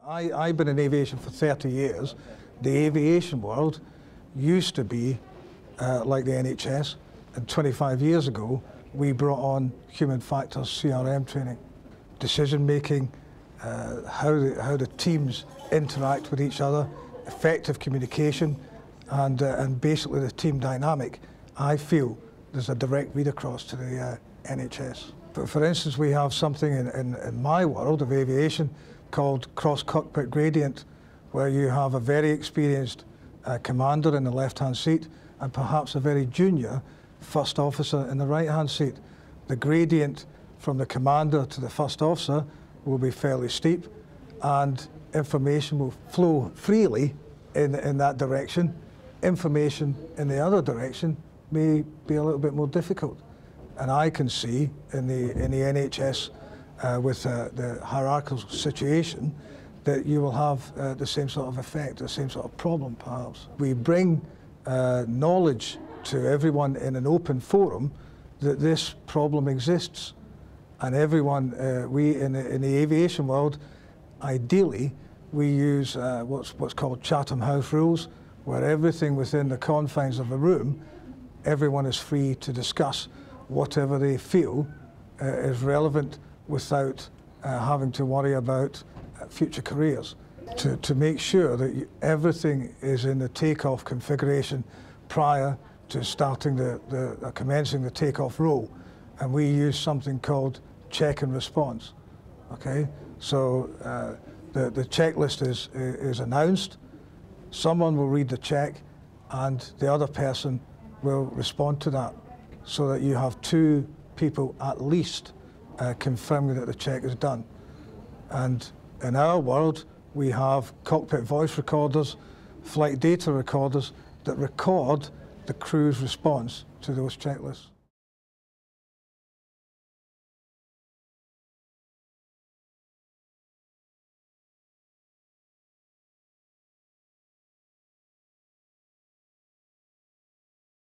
I've been in aviation for 30 years. The aviation world used to be like the NHS, and 25 years ago we brought on human factors CRM training, decision making, how the teams interact with each other, effective communication, and basically the team dynamic. I feel there's a direct read across to the NHS. For instance, we have something in my world of aviation called cross-cockpit gradient, where you have a very experienced commander in the left-hand seat and perhaps a very junior first officer in the right-hand seat. The gradient from the commander to the first officer will be fairly steep, and information will flow freely in that direction. Information in the other direction may be a little bit more difficult. And I can see in the NHS with the hierarchical situation that you will have the same sort of effect, the same sort of problem perhaps. We bring knowledge to everyone in an open forum that this problem exists, and everyone, we in the aviation world, ideally we use what's called Chatham House rules, where everything within the confines of a room, everyone is free to discuss whatever they feel is relevant without having to worry about future careers. To make sure that everything is in the takeoff configuration prior to starting commencing the takeoff roll, and we use something called check and response. Okay, so the checklist is announced. Someone will read the check, and the other person will respond to that, so that you have two people at least confirming that the check is done. And in our world, we have cockpit voice recorders, flight data recorders that record the crew's response to those checklists.